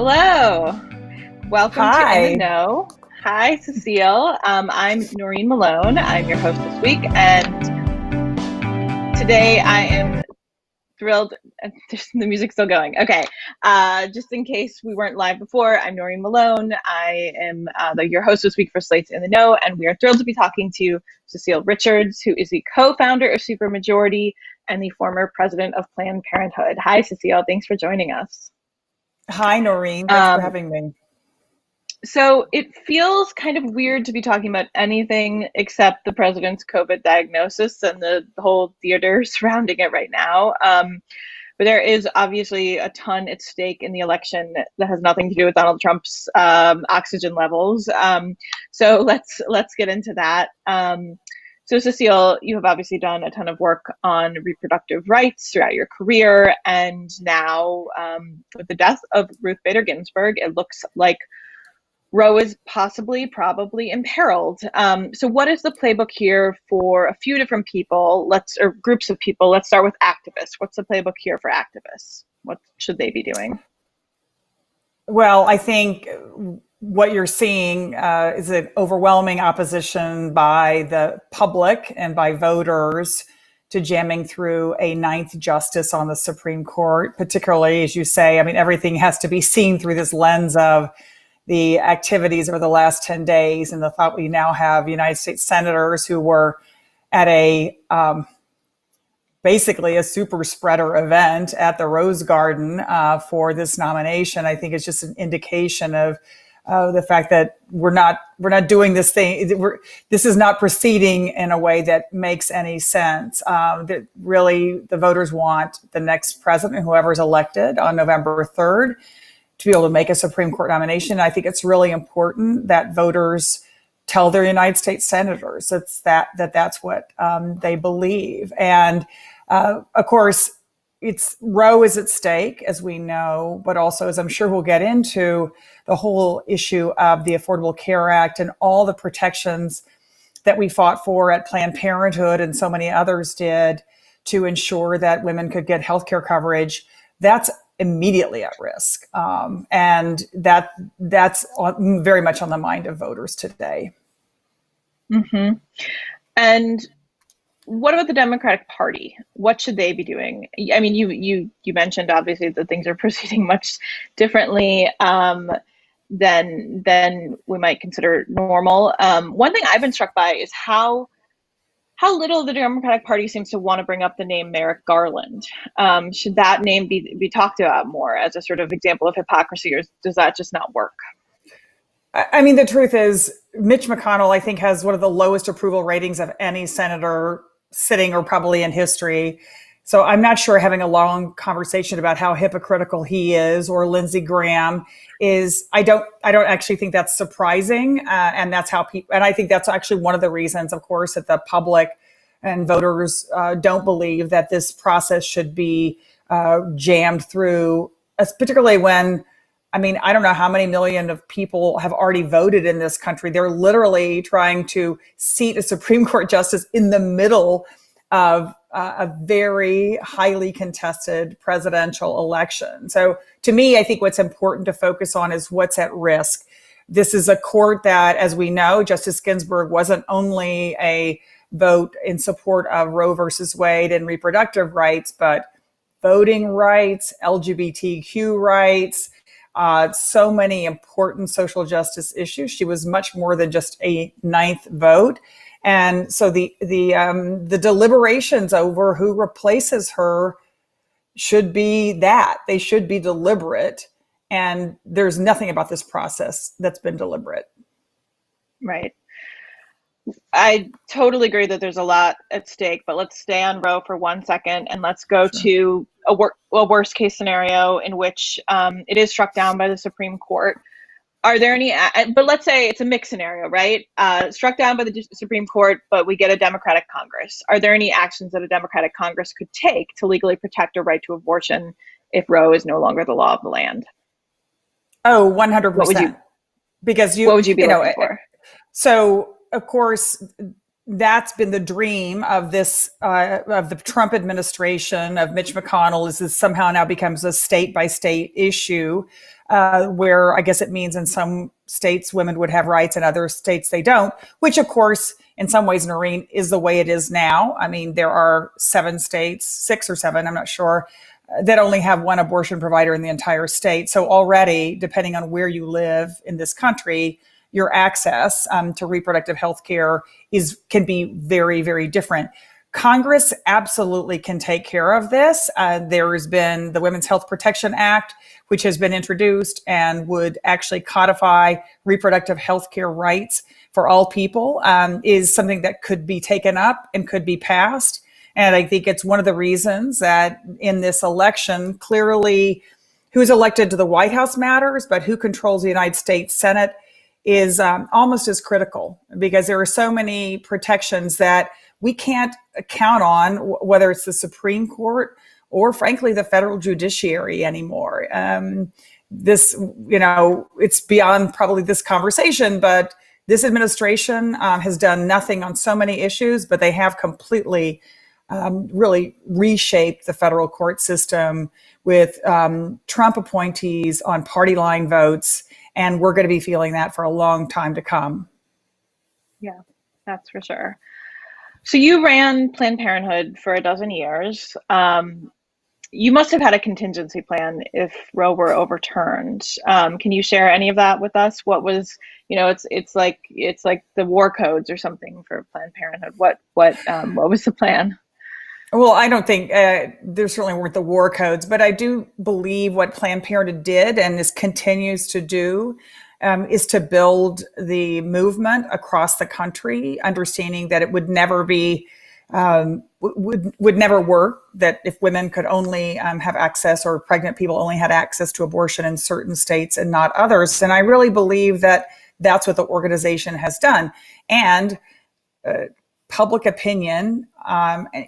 Hello. Welcome to In the Hi. Know. Hi, Cecile. I'm Noreen Malone. I'm your host this week, and today I am thrilled. The music's still going. Okay. Just in case we weren't live before, I'm Noreen Malone. I am your host this week for Slate's In the Know, and we are thrilled to be talking to Cecile Richards, who is the co-founder of Supermajority and the former president of Planned Parenthood. Hi, Cecile. Thanks for joining us. Hi, Noreen. Thanks for Um, having me. So it feels kind of weird to be talking about anything except the president's COVID diagnosis and the whole theater surrounding it right now. But there is obviously a ton at stake in the election that has nothing to do with Donald Trump's oxygen levels. So let's get into that. So Cecile, you have obviously done a ton of work on reproductive rights throughout your career, and now with the death of Ruth Bader Ginsburg, it looks like Roe is probably imperiled. So what is the playbook here for a few different people, or groups of people? Let's start with activists. What's the playbook here for activists? What should they be doing? Well, I think what you're seeing is an overwhelming opposition by the public and by voters to jamming through a ninth justice on the Supreme Court, particularly, as you say. I mean, everything has to be seen through this lens of the activities over the last 10 days and the thought we now have United States senators who were at basically a super spreader event at the Rose Garden for this nomination. I think it's just an indication of the fact that we're not doing this thing. This is not proceeding in a way that makes any sense. That really the voters want the next president, whoever's elected on November 3rd, to be able to make a Supreme Court nomination. I think it's really important that voters tell their United States senators that's what they believe. And of course, Roe is at stake, as we know, but also, as I'm sure we'll get into, the whole issue of the Affordable Care Act and all the protections that we fought for at Planned Parenthood and so many others did to ensure that women could get healthcare coverage. That's immediately at risk. And that's very much on the mind of voters today. Mm-hmm. And what about the Democratic Party? What should they be doing? I mean, you mentioned obviously that things are proceeding much differently than we might consider normal. One thing I've been struck by is how little the Democratic Party seems to want to bring up the name Merrick Garland. Should that name be talked about more as a sort of example of hypocrisy, or does that just not work? I mean, the truth is, Mitch McConnell, I think, has one of the lowest approval ratings of any senator sitting or probably in history. So I'm not sure having a long conversation about how hypocritical he is or Lindsey Graham is. I don't actually think that's surprising. And that's how people, and I think that's actually one of the reasons, of course, that the public and voters don't believe that this process should be jammed through, particularly when, I mean, I don't know how many million of people have already voted in this country. They're literally trying to seat a Supreme Court justice in the middle of a very highly contested presidential election. So to me, I think what's important to focus on is what's at risk. This is a court that, as we know, Justice Ginsburg wasn't only a vote in support of Roe versus Wade and reproductive rights, but voting rights, LGBTQ rights, so many important social justice issues. She was much more than just a ninth vote. And so the deliberations over who replaces her should be that. They should be deliberate. And there's nothing about this process that's been deliberate. Right. I totally agree that there's a lot at stake, but let's stay on Roe for 1 second and let's go to a worst case scenario in which it is struck down by the Supreme Court. Are there any, but let's say it's a mixed scenario, right? Struck down by the Supreme Court, but we get a Democratic Congress. Are there any actions that a Democratic Congress could take to legally protect a right to abortion if Roe is no longer the law of the land? Oh, 100%. What would you be looking for? So, of course, that's been the dream of this of the Trump administration, of Mitch McConnell, is this somehow now becomes a state by state issue, where I guess it means in some states women would have rights, in other states they don't. Which, of course, in some ways, Noreen, is the way it is now. I mean, there are 7 states, 6 or 7, I'm not sure, that only have one abortion provider in the entire state. So already, depending on where you live in this country, your access to reproductive health care can be very, very different. Congress absolutely can take care of this. There has been the Women's Health Protection Act, which has been introduced and would actually codify reproductive health care rights for all people, is something that could be taken up and could be passed. And I think it's one of the reasons that in this election, clearly who's elected to the White House matters, but who controls the United States Senate is almost as critical, because there are so many protections that we can't count on, whether it's the Supreme Court or, frankly, the federal judiciary anymore. This, it's beyond probably this conversation, but this administration has done nothing on so many issues, but they have completely really reshaped the federal court system with Trump appointees on party line votes. And we're going to be feeling that for a long time to come. Yeah, that's for sure. So you ran Planned Parenthood for a dozen years. You must have had a contingency plan if Roe were overturned. Can you share any of that with us? What was, it's like the war codes or something for Planned Parenthood. What was the plan? Well, I don't think there certainly weren't the war codes, but I do believe what Planned Parenthood did and continues to do is to build the movement across the country, understanding that it would never be would never work, that if women could only have access, or pregnant people only had access to abortion in certain states and not others. And I really believe that that's what the organization has done. And public opinion,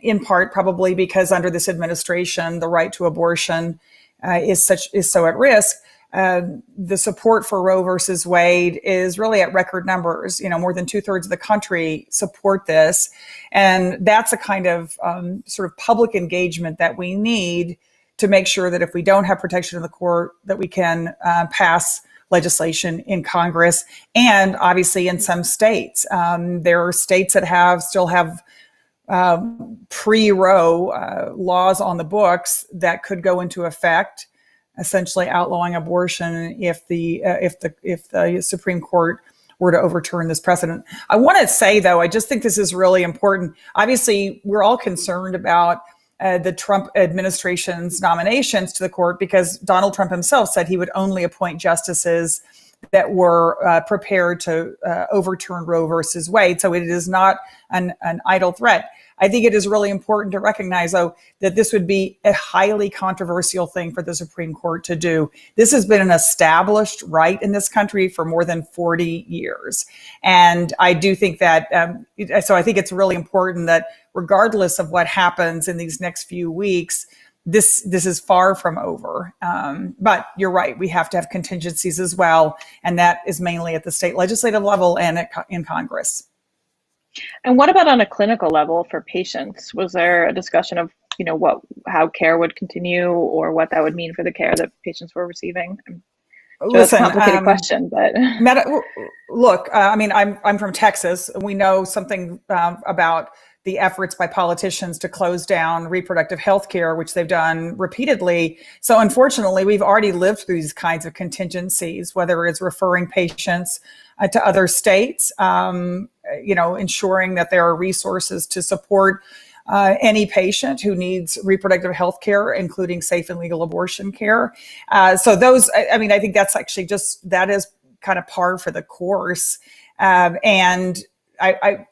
in part probably because under this administration, the right to abortion is so at risk. The support for Roe versus Wade is really at record numbers. More than 2/3 of the country support this. And that's a kind of sort of public engagement that we need to make sure that if we don't have protection in the court, that we can pass legislation in Congress. And obviously in some states, there are states that still have pre-Roe laws on the books that could go into effect, essentially outlawing abortion if the Supreme Court were to overturn this precedent. I want to say, though, I just think this is really important. Obviously, we're all concerned about the Trump administration's nominations to the court, because Donald Trump himself said he would only appoint justices that were prepared to overturn Roe versus Wade. So it is not an idle threat. I think it is really important to recognize, though, that this would be a highly controversial thing for the Supreme Court to do. This has been an established right in this country for more than 40 years. And I do think that, so I think it's really important that regardless of what happens in these next few weeks, this is far from over. But you're right, we have to have contingencies as well. And that is mainly at the state legislative level and in Congress. And what about on a clinical level for patients? Was there a discussion of, how care would continue, or what that would mean for the care that patients were receiving? That's a complicated question, but look, I'm from Texas. We know something about the efforts by politicians to close down reproductive health care, which they've done repeatedly. So unfortunately, we've already lived through these kinds of contingencies, whether it's referring patients to other states, ensuring that there are resources to support any patient who needs reproductive health care, including safe and legal abortion care. So those, I think that's actually that is kind of par for the course. And I've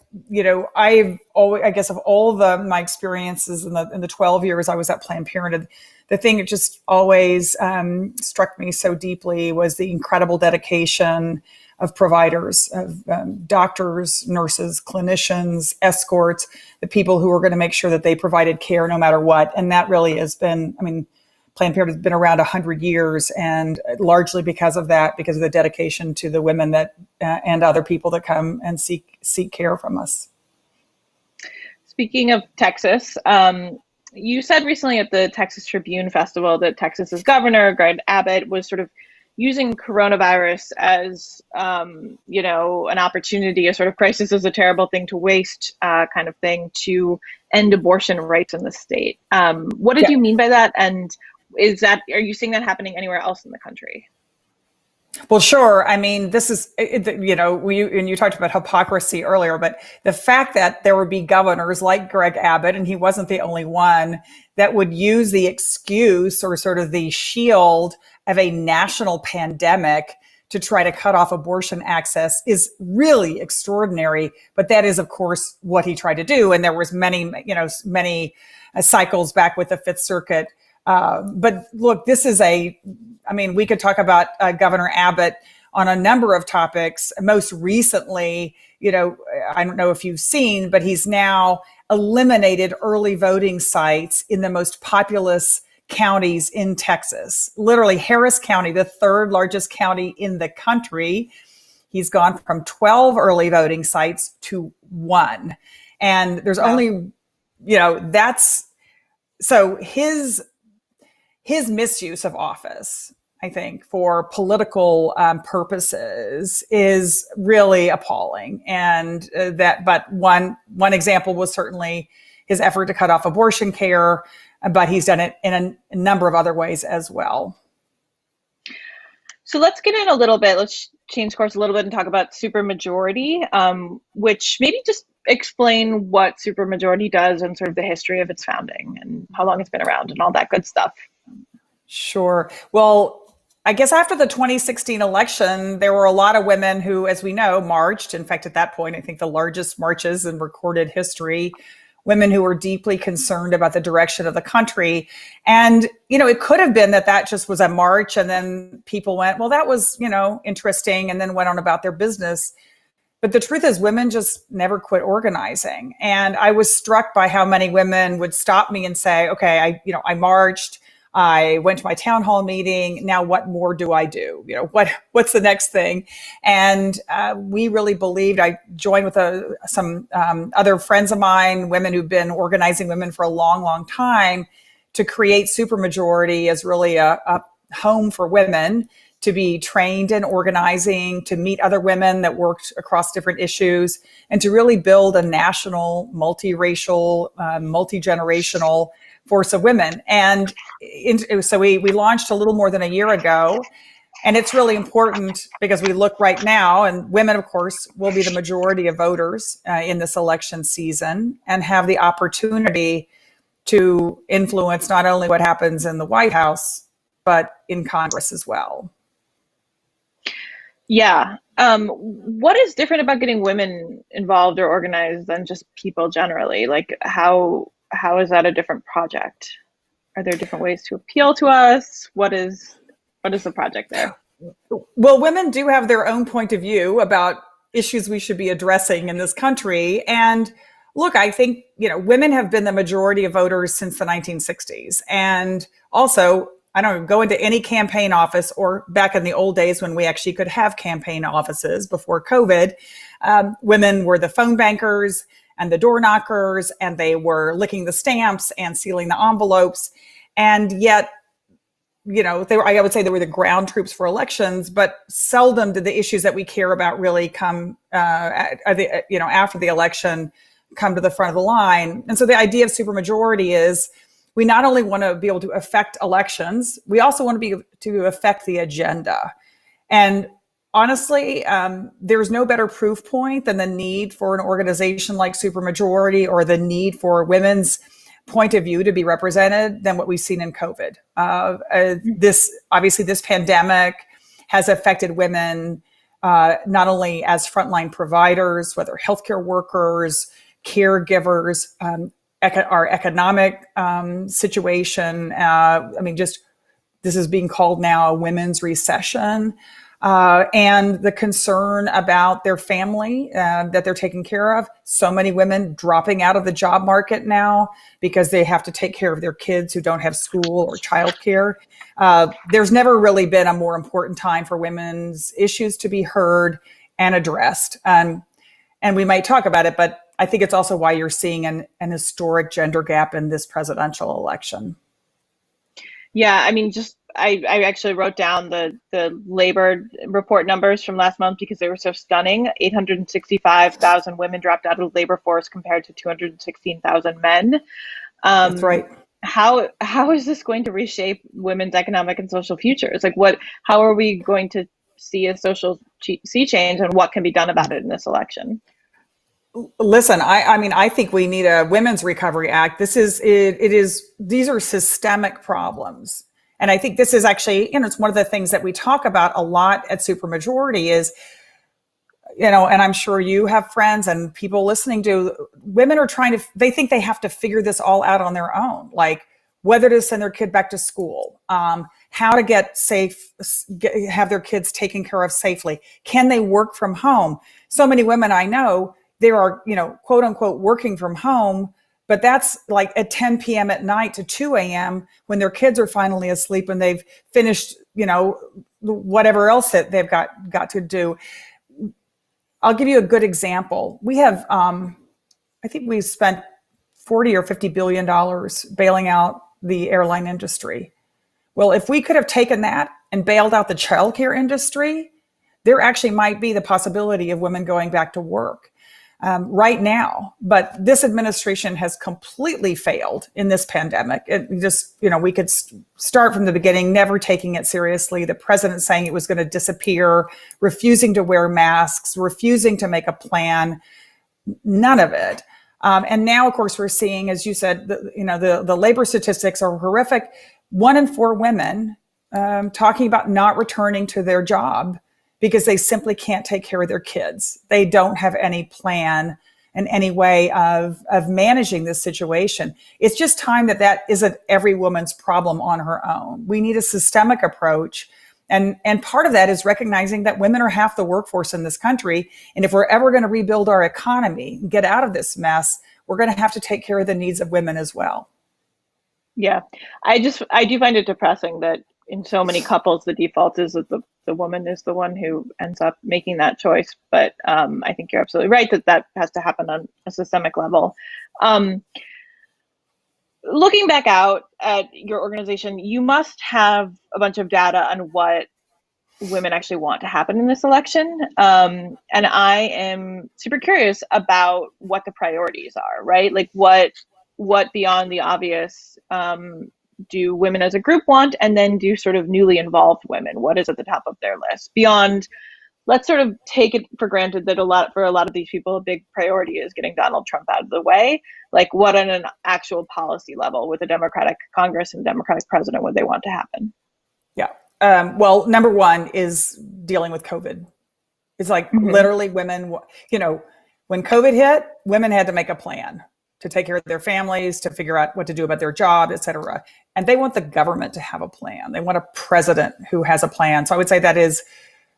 always, I guess, of all my experiences in the 12 years I was at Planned Parenthood, the thing that just always struck me so deeply was the incredible dedication of providers, of doctors, nurses, clinicians, escorts, the people who are going to make sure that they provided care no matter what. And that really has been, Planned Parenthood has been around 100 years, and largely because of the dedication to the women that and other people that come and seek care from us. speaking of Texas, you said recently at the Texas Tribune Festival that Texas's governor, Greg Abbott, was sort of using coronavirus as, an opportunity, a sort of crisis is a terrible thing to waste kind of thing to end abortion rights in the state. What did Yeah. you mean by that? And are you seeing that happening anywhere else in the country? Well, sure. I mean, this is, and you talked about hypocrisy earlier, but the fact that there would be governors like Greg Abbott, and he wasn't the only one, that would use the excuse or sort of the shield of a national pandemic to try to cut off abortion access is really extraordinary. But that is, of course, what he tried to do. And there was many cycles back with the Fifth Circuit. But look, we could talk about Governor Abbott on a number of topics. Most recently, I don't know if you've seen, but he's now eliminated early voting sites in the most populous counties in Texas. Literally, Harris County, the third largest county in the country, he's gone from 12 early voting sites to 1. And there's only, that's so his misuse of office, I think, for political purposes is really appalling. And but one example was certainly his effort to cut off abortion care, but he's done it in a number of other ways as well. So let's get in a little bit. Let's change course a little bit and talk about supermajority, which maybe just explain what supermajority does and sort of the history of its founding and how long it's been around and all that good stuff. Sure. Well, I guess after the 2016 election, there were a lot of women who, as we know, marched. In fact, at that point, I think the largest marches in recorded history, women who were deeply concerned about the direction of the country. And, it could have been that just was a march and then people went, well, that was, interesting, and then went on about their business. But the truth is, women just never quit organizing. And I was struck by how many women would stop me and say, okay, I marched. I went to my town hall meeting. Now, what more do I do? What's the next thing? And we really believed. I joined with some other friends of mine, women who've been organizing women for a long, long time, to create Supermajority as really a home for women to be trained in organizing, to meet other women that worked across different issues, and to really build a national, multiracial, multi-generational force of women. And so we launched a little more than a year ago. And it's really important because we look right now, and women, of course, will be the majority of voters in this election season and have the opportunity to influence not only what happens in the White House, but in Congress as well. Yeah. What is different about getting women involved or organized than just people generally? Like, how is that a different project? Are there different ways to appeal to us? What is the project there? Well, women do have their own point of view about issues we should be addressing in this country. And look, I think, women have been the majority of voters since the 1960s. And also, I don't go into any campaign office, or back in the old days when we actually could have campaign offices before COVID, women were the phone bankers and the door knockers, and they were licking the stamps and sealing the envelopes. And yet, I would say they were the ground troops for elections, but seldom did the issues that we care about really come, after the election, come to the front of the line. And so the idea of supermajority is we not only want to be able to affect elections, we also want to be able to affect the agenda. And honestly, there's no better proof point than the need for an organization like Supermajority, or the need for women's point of view to be represented, than what we've seen in COVID. This pandemic has affected women not only as frontline providers, whether healthcare workers, caregivers, our economic situation. This is being called now a women's recession. And the concern about their family that they're taking care of. So many women dropping out of the job market now because they have to take care of their kids who don't have school or childcare. There's never really been a more important time for women's issues to be heard and addressed. And we might talk about it, but I think it's also why you're seeing an historic gender gap in this presidential election. Yeah, I mean, just I actually wrote down the labor report numbers from last month because they were so stunning. 865,000 women dropped out of the labor force compared to 216,000 men. That's Um, right. how is this going to reshape women's economic and social futures? Like, what? How are we going to see a social sea change, and what can be done about it in this election? Listen, I mean, I think we need a Women's Recovery Act. This is it is these are systemic problems. And I think this is actually, it's one of the things that we talk about a lot at Supermajority is, and I'm sure you have friends and people listening to, women are they think they have to figure this all out on their own, like whether to send their kid back to school, how to have their kids taken care of safely. Can they work from home? So many women I know, there are, quote unquote, working from home, but that's like at 10 p.m. at night to 2 a.m. when their kids are finally asleep and they've finished, whatever else that they've got to do. I'll give you a good example. We have, I think we spent 40 or $50 billion bailing out the airline industry. Well, if we could have taken that and bailed out the childcare industry, there actually might be the possibility of women going back to work right now. But this administration has completely failed in this pandemic. It just, we could start from the beginning, never taking it seriously. The president saying it was going to disappear, refusing to wear masks, refusing to make a plan, none of it. And now, of course, we're seeing, as you said, the labor statistics are horrific. 1 in 4 women talking about not returning to their job because they simply can't take care of their kids. They don't have any plan and any way of managing this situation. It's just time that isn't every woman's problem on her own. We need a systemic approach. And part of that is recognizing that women are half the workforce in this country. And if we're ever going to rebuild our economy and get out of this mess, we're going to have to take care of the needs of women as well. Yeah, I do find it depressing that in so many couples, the default is that the woman is the one who ends up making that choice. But I think you're absolutely right that has to happen on a systemic level. Looking back out at your organization, you must have a bunch of data on what women actually want to happen in this election. And I am super curious about what the priorities are, right? Like what beyond the obvious do women as a group want, and then do sort of newly involved women? What is at the top of their list? Beyond, let's sort of take it for granted that for a lot of these people, a big priority is getting Donald Trump out of the way. Like, what on an actual policy level with a Democratic Congress and Democratic president would they want to happen? Yeah. Well, number one is dealing with COVID. It's like literally women, when COVID hit, women had to make a plan to take care of their families, to figure out what to do about their job, et cetera. And they want the government to have a plan. They want a president who has a plan. So I would say that is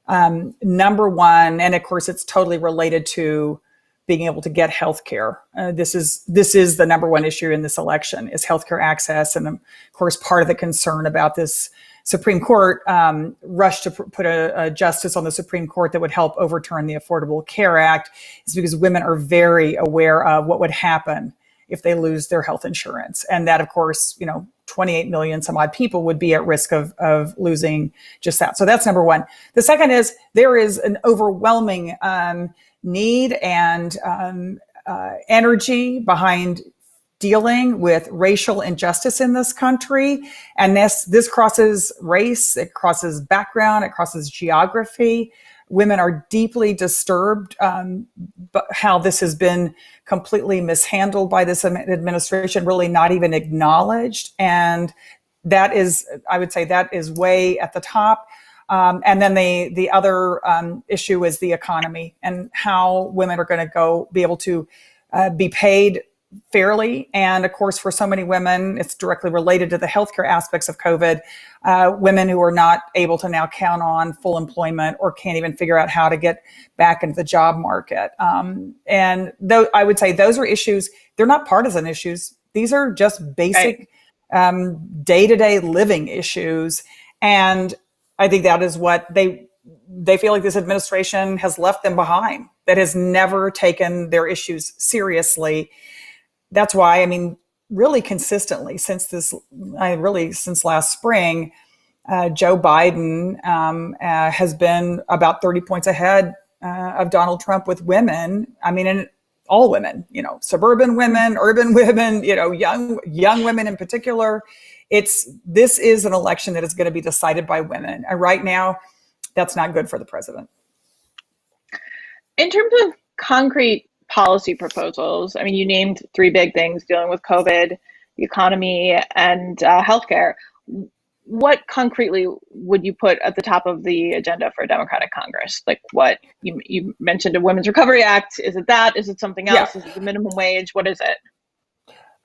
number one. And of course, it's totally related to being able to get health care. This is the number one issue in this election is healthcare access. And of course, part of the concern about this Supreme Court rushed to put a justice on the Supreme Court that would help overturn the Affordable Care Act is because women are very aware of what would happen if they lose their health insurance. And that, of course, 28 million some odd people would be at risk of losing just that. So that's number one. The second is there is an overwhelming need and energy behind dealing with racial injustice in this country. And this crosses race, it crosses background, it crosses geography. Women are deeply disturbed by how this has been completely mishandled by this administration, really not even acknowledged. And that is, I would say that is way at the top. And then the other issue is the economy and how women are going to be able to be paid fairly. And of course, for so many women, it's directly related to the healthcare aspects of COVID, women who are not able to now count on full employment or can't even figure out how to get back into the job market. And though I would say those are issues, they're not partisan issues. These are just basic day-to-day living issues. And I think that is what they feel like this administration has left them behind. that has never taken their issues seriously. That's why, I mean, really consistently since last spring, Joe Biden has been about 30 points ahead of Donald Trump with women. I mean, and all women, suburban women, urban women, young women in particular. This is an election that is going to be decided by women. And right now, that's not good for the president. In terms of concrete policy proposals, I mean, you named three big things dealing with COVID, the economy, and healthcare. What concretely would you put at the top of the agenda for a Democratic Congress? Like what you mentioned, a Women's Recovery Act. Is it that? Is it something else? Yeah. Is it the minimum wage? What is it?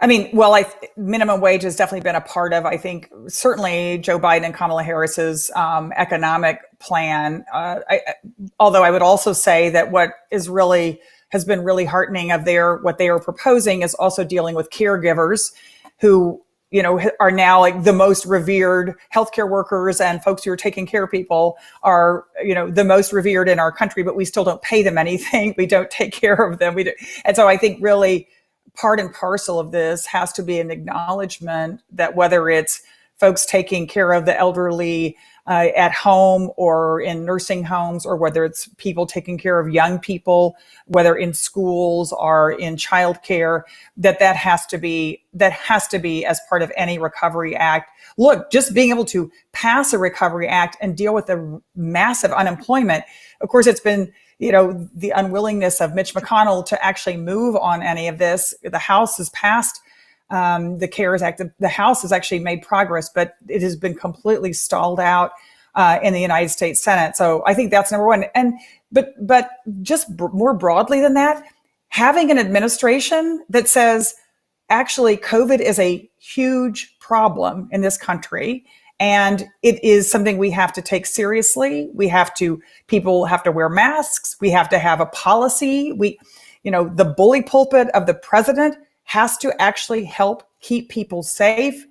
I mean, well, minimum wage has definitely been a part of, I think, certainly Joe Biden and Kamala Harris's economic plan. Although I would also say that what has been really heartening of what they are proposing is also dealing with caregivers who, are now like the most revered healthcare workers, and folks who are taking care of people are, the most revered in our country, but we still don't pay them anything. We don't take care of them. And so I think really part and parcel of this has to be an acknowledgement that whether it's folks taking care of the elderly at home or in nursing homes, or whether it's people taking care of young people, whether in schools or in childcare, that has to be as part of any recovery act. Look, just being able to pass a recovery act and deal with the massive unemployment. Of course, it's been the unwillingness of Mitch McConnell to actually move on any of this. The House has passed the CARES Act. The House has actually made progress, but it has been completely stalled out in the United States Senate. So I think that's number one. But just more broadly than that, having an administration that says, actually, COVID is a huge problem in this country, and it is something we have to take seriously. People have to wear masks. We have to have a policy. The bully pulpit of the president has to actually help keep people safe,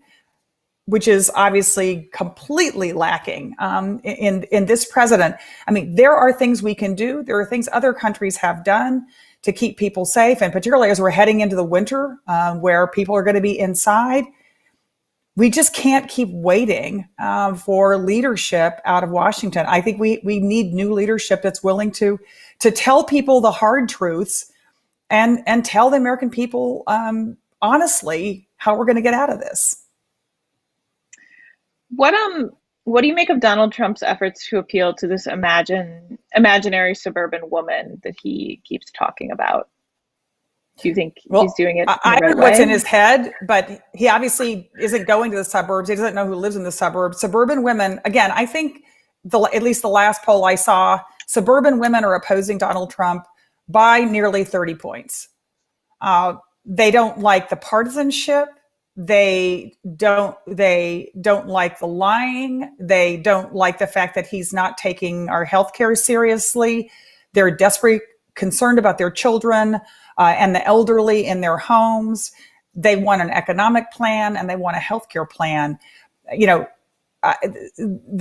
which is obviously completely lacking in this president. I mean, there are things we can do. There are things other countries have done to keep people safe, and particularly as we're heading into the winter, where people are going to be inside. We just can't keep waiting for leadership out of Washington. I think we need new leadership that's willing to tell people the hard truths and tell the American people honestly how we're going to get out of this. What do you make of Donald Trump's efforts to appeal to this imaginary suburban woman that he keeps talking about? Do you think he's doing it? I don't know what's in his head, but he obviously isn't going to the suburbs. He doesn't know who lives in the suburbs. Suburban women, again, I think at least the last poll I saw, suburban women are opposing Donald Trump by nearly 30 points. They don't like the partisanship. They don't like the lying. They don't like the fact that he's not taking our healthcare seriously. They're desperately concerned about their children and the elderly in their homes. They want an economic plan and they want a healthcare plan. The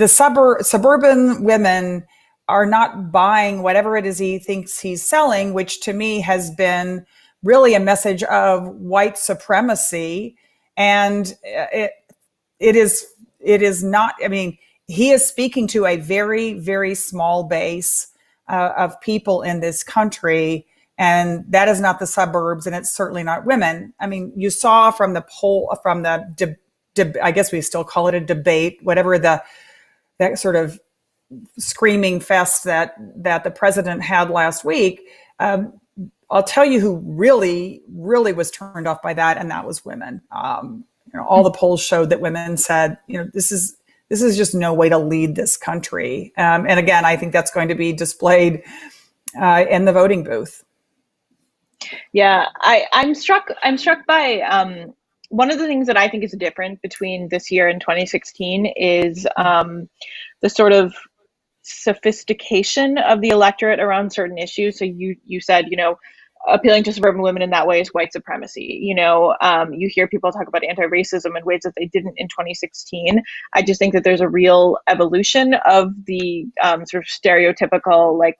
suburban women are not buying whatever it is he thinks he's selling, which to me has been really a message of white supremacy. And it is not, I mean, he is speaking to a very, very small base of people in this country. And that is not the suburbs, and it's certainly not women. I mean, you saw from the poll, from the, I guess we still call it a debate, whatever that sort of screaming fest that the president had last week. I'll tell you who really, really was turned off by that, and that was women. All the polls showed that women said, this is just no way to lead this country. And again, I think that's going to be displayed in the voting booth. Yeah, I'm struck by one of the things that I think is different between this year and 2016 is the sort of sophistication of the electorate around certain issues. So you said, appealing to suburban women in that way is white supremacy. You hear people talk about anti-racism in ways that they didn't in 2016. I just think that there's a real evolution of the sort of stereotypical, like,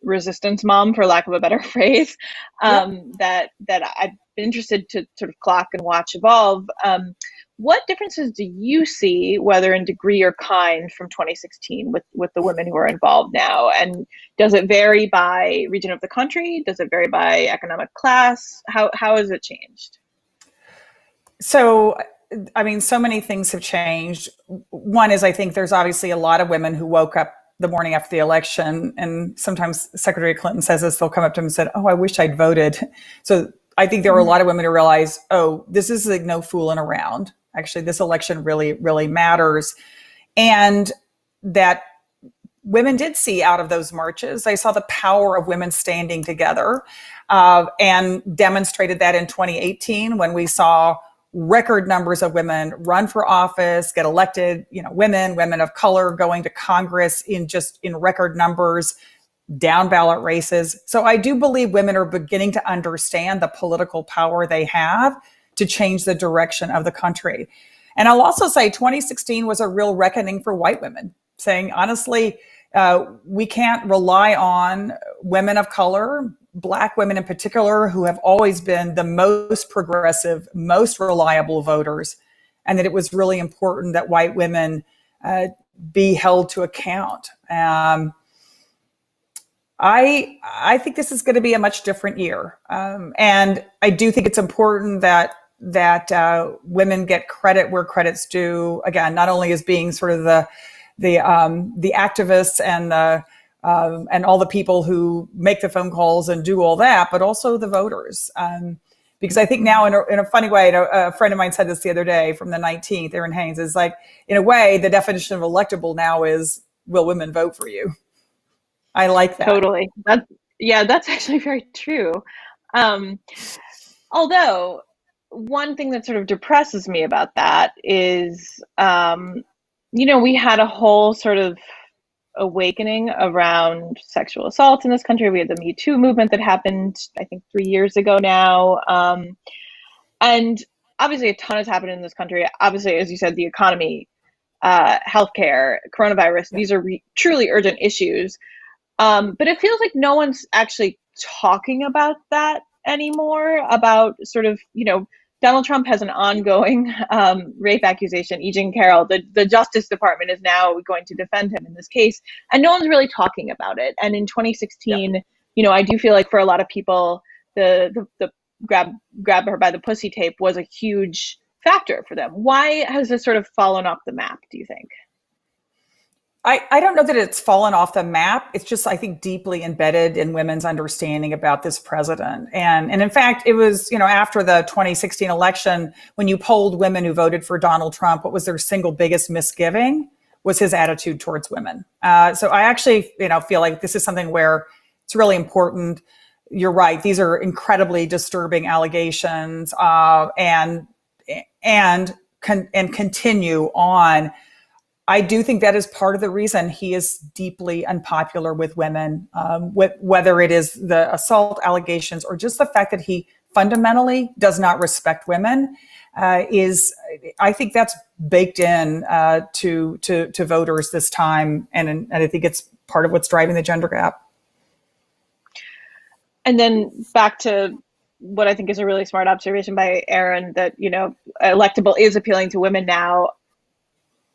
resistance mom, for lack of a better phrase, Yep. that I've been interested to sort of clock and watch evolve. What differences do you see, whether in degree or kind, from 2016 with the women who are involved now? And does it vary by region of the country? Does it vary by economic class? How has it changed? So, I mean, so many things have changed. One is I think there's obviously a lot of women who woke up the morning after the election, and sometimes Secretary Clinton says this, they'll come up to him and say, "Oh, I wish I'd voted." So I think there were a lot of women who realize, oh, this is like no fooling around. Actually, this election really, really matters. And that women did see out of those marches. They saw the power of women standing together, and demonstrated that in 2018 when we saw record numbers of women run for office, get elected, women of color going to Congress in record numbers, down ballot races. So I do believe women are beginning to understand the political power they have to change the direction of the country. And I'll also say 2016 was a real reckoning for white women, saying, honestly, we can't rely on women of color, Black women in particular, who have always been the most progressive, most reliable voters, and that it was really important that white women be held to account. I think this is going to be a much different year, and I do think it's important that women get credit where credit's due. Again, not only as being sort of the activists and all the people who make the phone calls and do all that, but also the voters. Because I think now, in a funny way, a friend of mine said this the other day from the 19th, Erin Haynes, is like, in a way, the definition of electable now is, will women vote for you? I like that. Totally. That's actually very true. Although one thing that sort of depresses me about that is, we had a whole sort of awakening around sexual assault in this country. We had the Me Too movement that happened, I think, 3 years ago now. And obviously a ton has happened in this country. Obviously, as you said, the economy, healthcare, coronavirus, these are truly urgent issues. But it feels like no one's actually talking about that anymore, about sort of, Donald Trump has an ongoing rape accusation. E. Jean Carroll, the Justice Department, is now going to defend him in this case, and no one's really talking about it. And in 2016, I do feel like for a lot of people, the grab her by the pussy tape was a huge factor for them. Why has this sort of fallen off the map, do you think? I don't know that it's fallen off the map. It's just, I think, deeply embedded in women's understanding about this president. And in fact, it was, after the 2016 election, when you polled women who voted for Donald Trump, what was their single biggest misgiving was his attitude towards women. So I actually, feel like this is something where it's really important. You're right. These are incredibly disturbing allegations, and continue on. I do think that is part of the reason he is deeply unpopular with women, whether it is the assault allegations or just the fact that he fundamentally does not respect women. I think that's baked in to voters this time, and I think it's part of what's driving the gender gap. And then back to what I think is a really smart observation by Erin, that electable is appealing to women now.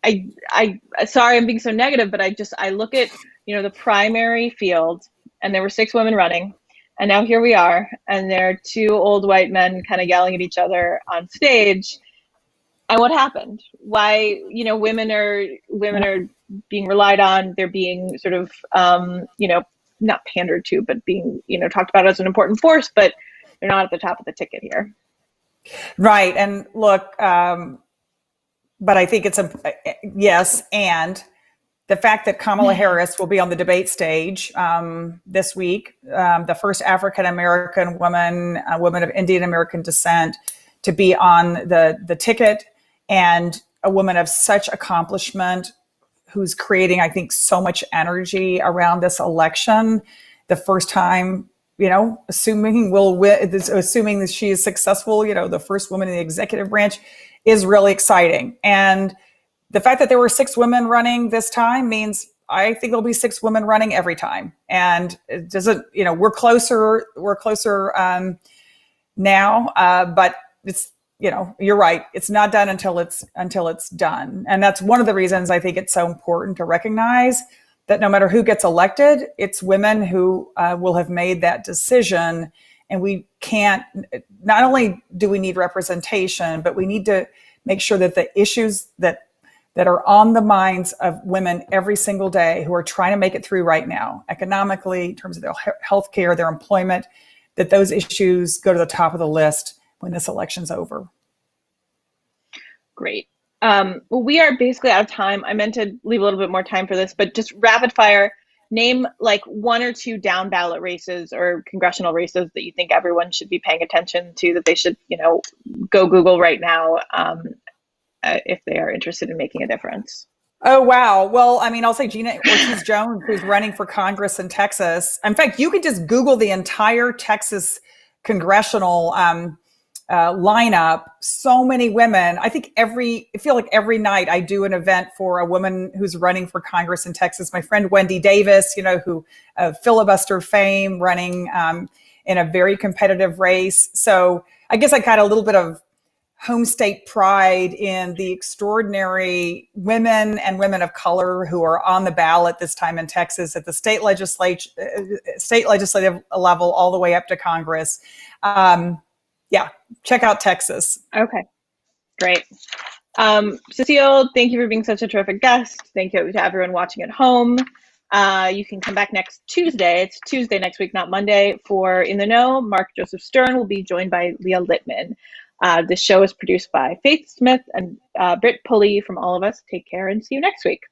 I sorry I'm being so negative, but I look at the primary field, and there were 6 women running, and now here we are, and there are 2 old white men kind of yelling at each other on stage. And what happened? Why women are being relied on. They're being sort of not pandered to, but being talked about as an important force, but they're not at the top of the ticket here. Right. And look, but I think it's yes, and the fact that Kamala Harris will be on the debate stage this week, the first African American woman, a woman of Indian American descent, to be on the ticket, and a woman of such accomplishment who's creating, I think, so much energy around this election. The first time, assuming that she is successful, the first woman in the executive branch, is really exciting. And the fact that there were 6 women running this time means I think there'll be 6 women running every time. And it doesn't, we're closer now, but it's, you're right. It's not done until it's done. And that's one of the reasons I think it's so important to recognize that no matter who gets elected, it's women who will have made that decision. And we can't, not only do we need representation, but we need to make sure that the issues that are on the minds of women every single day who are trying to make it through right now, economically, in terms of their health care, their employment, that those issues go to the top of the list when this election's over. Great. Well, we are basically out of time. I meant to leave a little bit more time for this, but just rapid fire, name like 1 or 2 down ballot races or congressional races that you think everyone should be paying attention to, that they should, go Google right now if they are interested in making a difference. Oh, wow. Well, I mean, I'll say Gina Ortiz-Jones, who's running for Congress in Texas. In fact, you could just Google the entire Texas congressional lineup. So many women. I feel like every night I do an event for a woman who's running for Congress in Texas. My friend Wendy Davis, who filibuster fame, running in a very competitive race. So I guess I got a little bit of home state pride in the extraordinary women and women of color who are on the ballot this time in Texas at the state legislative level all the way up to Congress. Check out Texas. Okay, great. Cecile, thank you for being such a terrific guest. Thank you to everyone watching at home. You can come back next Tuesday. It's Tuesday next week, not Monday, for In the Know. Mark Joseph Stern will be joined by Leah Littman. This show is produced by Faith Smith and Britt Pulley from all of us. Take care and see you next week.